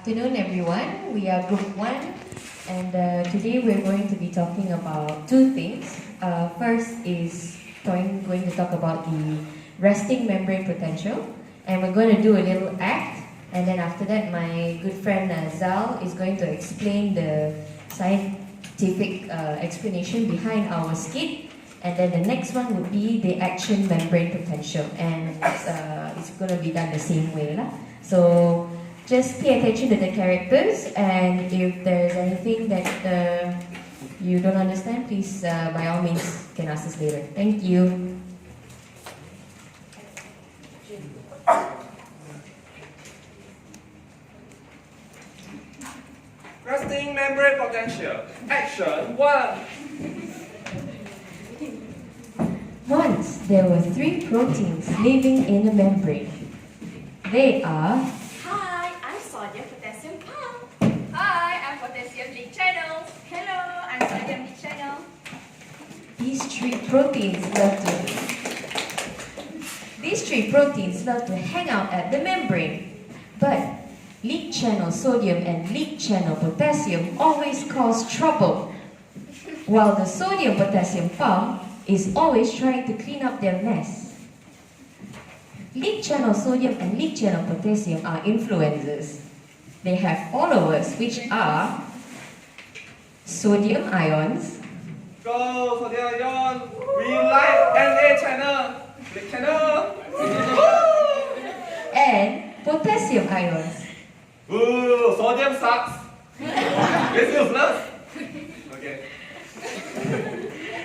afternoon, everyone. We are Group 1, and today we're going to be talking about two things. First is going to talk about the resting membrane potential, and we're going to do a little act, and then after that, my good friend Zal is going to explain the scientific explanation behind our skit, and then the next one would be the action membrane potential, and it's going to be done the same way. So just pay attention to the characters, and if there's anything that you don't understand, please by all means can ask us later. Thank you. Resting membrane potential. Action 1. Once there were 3 proteins living in a membrane. They are... Hi, I'm sodium potassium pump. Hi, I'm potassium leak channel. Hello, I'm sodium leak channel. These three proteins love to hang out at the membrane. But leak channel sodium and leak channel potassium always cause trouble, while the sodium potassium pump is always trying to clean up their mess. Leak channel sodium and leak channel potassium are influencers. They have followers, which are sodium ions. Go sodium ion. We like NA channel. Leak channel. And potassium ions. Ooh, sodium sucks. It's useless. Okay.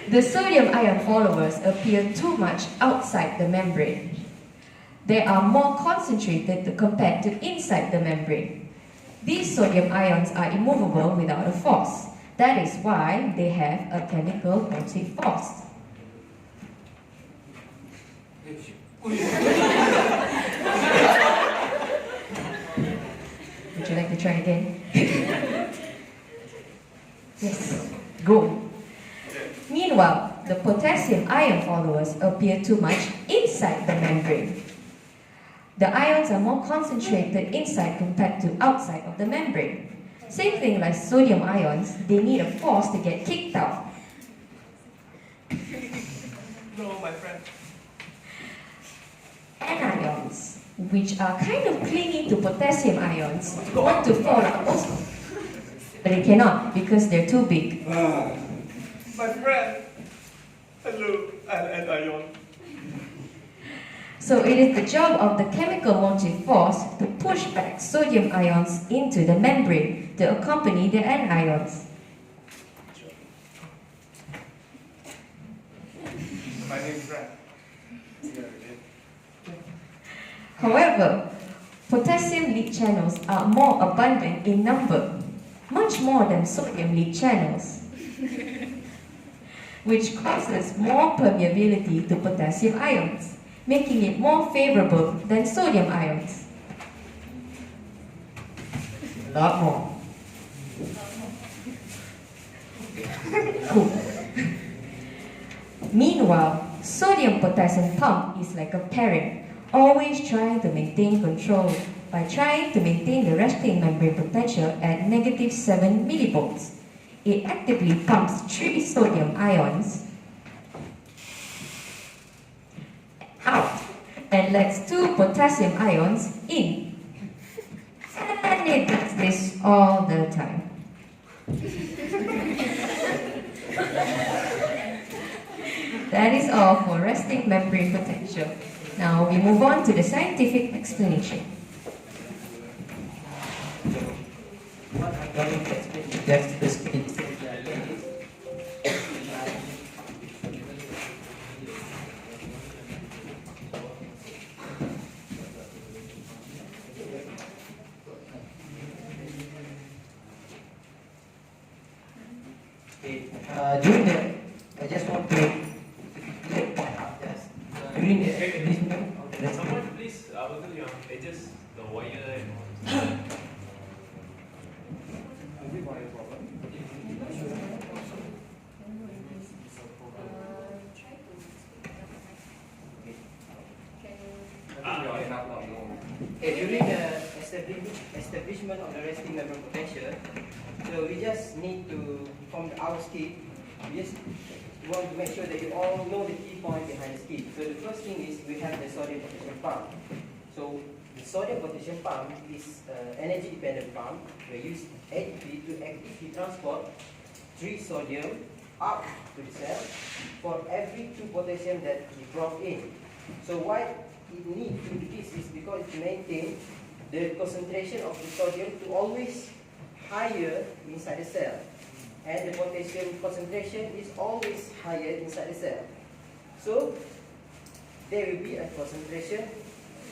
The sodium ion followers appear too much outside the membrane. They are more concentrated compared to inside the membrane. These sodium ions are immovable without a force. That is why they have a chemical motive force. Would you like to try again? Yes, go. Meanwhile, the potassium ion followers appear too much inside the membrane. The ions are more concentrated inside compared to outside of the membrane. Same thing like sodium ions, they need a force to get kicked out. No, my friend. Anions, which are kind of clingy to potassium ions, want to fall out also. But they cannot because they're too big. My friend. Hello, I'm an ion. So it is the job of the chemical motive force to push back sodium ions into the membrane to accompany the anions. My name is Brad. However, potassium leak channels are more abundant in number, much more than sodium leak channels, which causes more permeability to potassium ions, making it more favorable than sodium ions. A lot more. Cool. Meanwhile, sodium-potassium pump is like a parent, always trying to maintain control by trying to maintain the resting membrane potential at -7 millivolts. It actively pumps 3 sodium ions out and lets 2 potassium ions in. And it does this all the time. That is all for resting membrane potential. Now we move on to the scientific explanation. What I'm going to explain is just the speed. During the, I just want to point out this. During the experiment of the Someone please buckle your edges, the wire and all. during the establishment establishment of the resting membrane potential, so we just need to, from our scheme, we just want to make sure that you all know the key point behind the scheme. So the first thing is we have the sodium potassium pump. So the sodium potassium pump is energy dependent pump. We use ATP to actively transport 3 sodium up to the cell for every 2 potassium that we brought in. So why it needs to do this is because it maintains the concentration of the sodium to always higher inside the cell, and the potassium concentration is always higher inside the cell. So there will be a concentration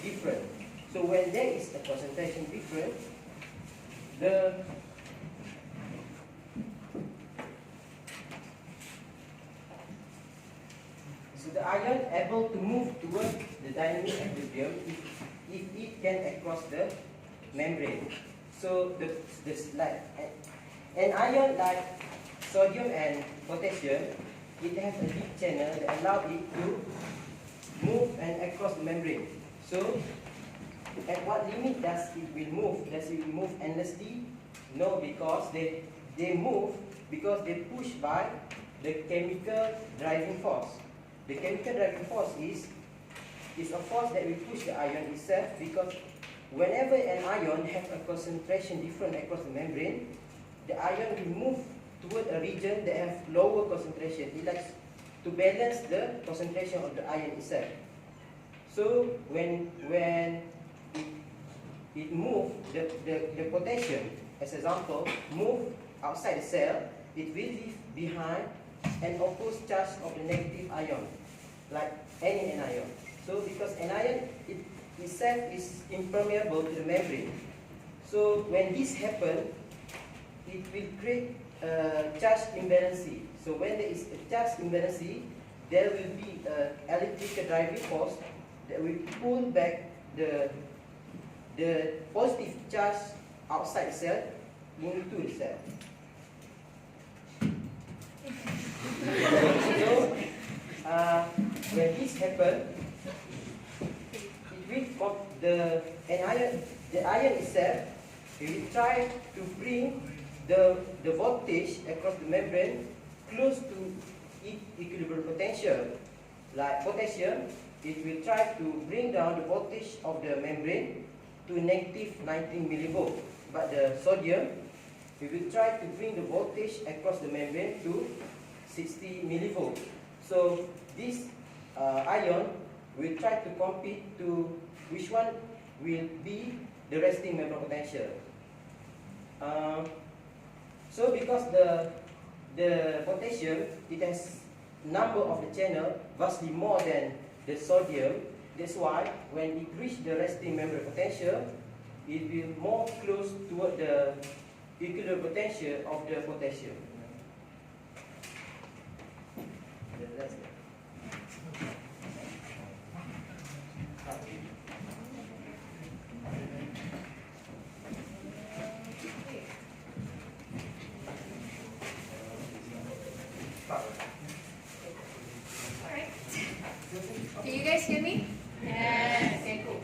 difference. So when there is a concentration difference, the ion able to move towards the dynamic equilibrium if it can across the membrane. So an ion like sodium and potassium, it has a deep channel that allows it to move and across the membrane. So at what limit does it will move? Does it move endlessly? No, because they move because they push by the chemical driving force. The chemical driving force is a force that will push the ion itself, because whenever an ion has a concentration different across the membrane, the ion will move toward a region that has lower concentration. It likes to balance the concentration of the ion itself. So when it moves, the potassium, as example, move outside the cell, it will leave behind an opposed charge of the negative ion, like any anion. So because anion itself is impermeable to the membrane, so when this happens, it will create a charge imbalance. So when there is a charge imbalance, there will be an electrical driving force that will pull back the positive charge outside the cell into the cell. So when this happens, the ion itself, it will try to bring the voltage across the membrane close to its equilibrium potential. Like potassium, it will try to bring down the voltage of the membrane to negative 19 millivolts. But the sodium, it will try to bring the voltage across the membrane to 60 millivolts. So this ion will try to compete to which one will be the resting membrane potential. So because the potassium, it has number of the channel vastly more than the sodium, that's why when it reaches the resting membrane potential, it will more close toward the equilibrium potential of the potassium. That's it. Alright. Can you guys hear me? Yes. Okay, cool.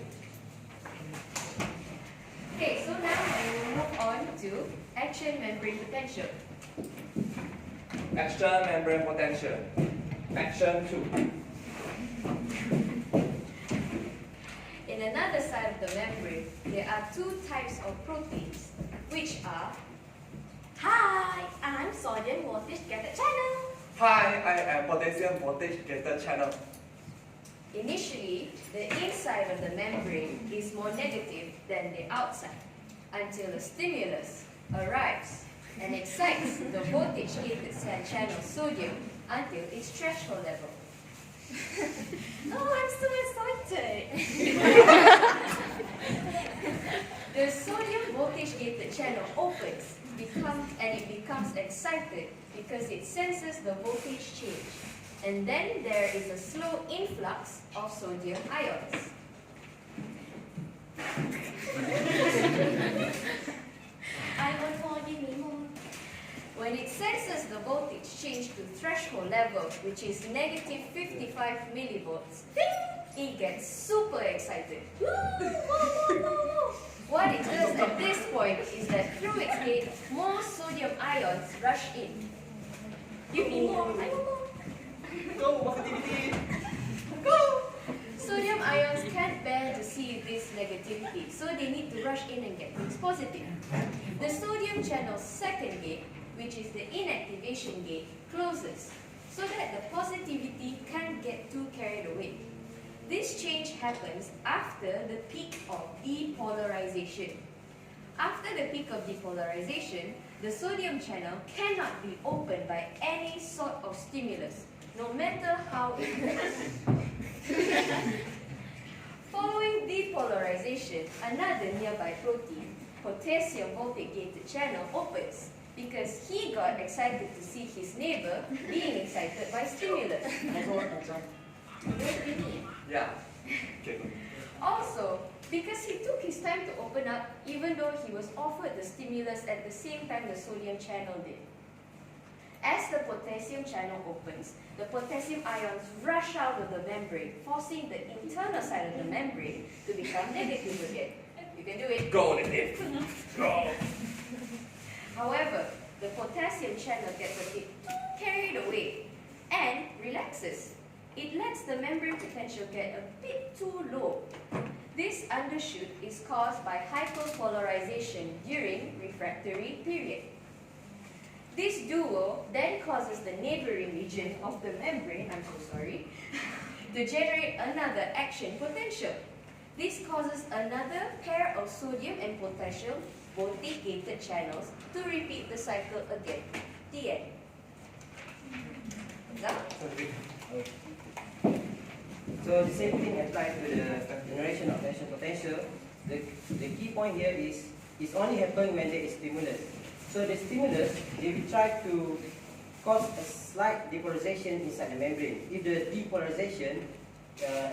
Okay, so now we will move on to action membrane potential. Action membrane potential. Action 2. In another side of the membrane, there are 2 types of proteins, which are: hi, I'm sodium voltage gated channel. Hi, I am potassium voltage gated channel. Initially, the inside of the membrane is more negative than the outside, until a stimulus arrives and excites the voltage gated cell channel sodium until its threshold level. Oh, I'm so excited! The sodium voltage gated channel opens and it becomes excited because it senses the voltage change. And then there is a slow influx of sodium ions. I want more, give me more. When it senses the voltage change to threshold level, which is negative 55 millivolts, it gets super excited. Woo, more. What it does at this point is that through its gate, more sodium ions rush in. Give me more, I want more. Go, positivity. Sodium ions can't bear to see this negativity, so they need to rush in and get things positive. The sodium channel's second gate, which is the inactivation gate, closes, so that the positivity can't get too carried away. This change happens after the peak of depolarization. After the peak of depolarization, the sodium channel cannot be opened by any sort of stimulus, no matter how it works. Following depolarization, another nearby protein, potassium voltage gated channel, opens because he got excited to see his neighbor being excited by stimulus. Yeah. Also, because he took his time to open up even though he was offered the stimulus at the same time the sodium channel did. As the potassium channel opens, the potassium ions rush out of the membrane, forcing the internal side of the membrane to become negative again. You can do it. Go, negative. Go. However, the potassium channel gets a bit carried away and relaxes. It lets the membrane potential get a bit too low. This undershoot is caused by hyperpolarization during refractory period. This duo then causes the neighboring region of the membrane, to generate another action potential. This causes another pair of sodium and potassium voltage gated channels to repeat the cycle again. The end. So the same thing applies to the generation of action potential. The key point here is it's only happen when there is stimulus. So the stimulus, they will try to cause a slight depolarization inside the membrane. If the depolarization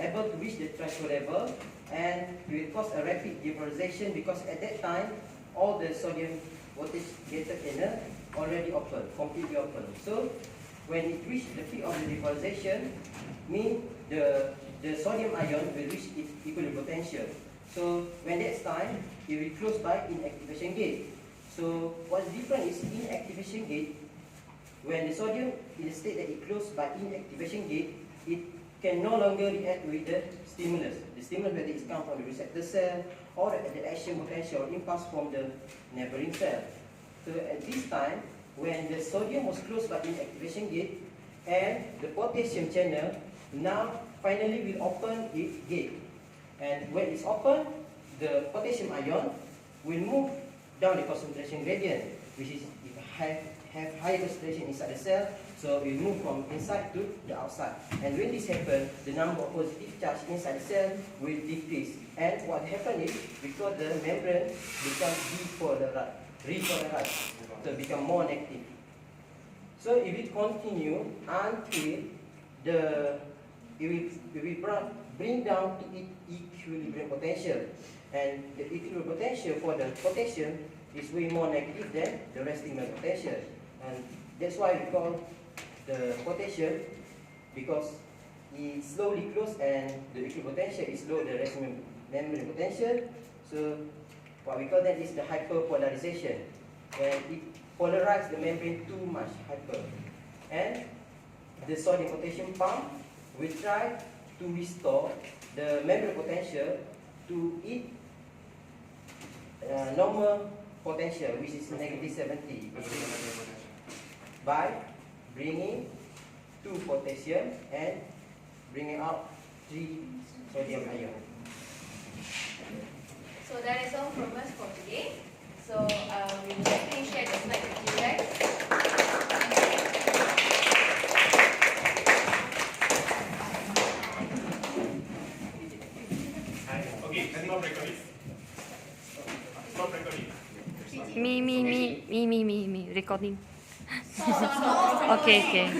able to reach the threshold level, and it will cause a rapid depolarization because at that time all the sodium voltage gated channel already open, completely open. So when it reaches the peak of the depolarization, means the sodium ion will reach its equilibrium potential. So when that's time, it will close by inactivation gate. So what's different is inactivation gate, when the sodium in the state that it closed by inactivation gate, it can no longer react with the stimulus. The stimulus, whether it comes from the receptor cell or the action potential or impulse from the neighboring cell. So at this time, when the sodium was closed by inactivation gate and the potassium channel now finally will open its gate. And when it's open, the potassium ion will move down the concentration gradient, which is have high concentration inside the cell, so we move from inside to the outside. And when this happens, the number of positive charge inside the cell will decrease. And what happens is, because the membrane becomes repolarized, so it becomes more negative. So it will continue until it will bring down to its equilibrium potential. And the equilibrium potential for the potassium is way more negative than the resting membrane potential. And that's why we call the potassium, because it slowly closes and the equilibrium potential is low, the resting membrane potential. So what we call that is the hyperpolarization. When it polarizes the membrane too much, hyper. And the sodium potassium pump will try to restore the membrane potential to its normal potential, which is negative 70, by bringing 2 potassium and bringing out 3 sodium ion. So that is all from us for today. So we will definitely share the slide with you guys. Okay, stop recording. Stop recording. Me, recording. Okay.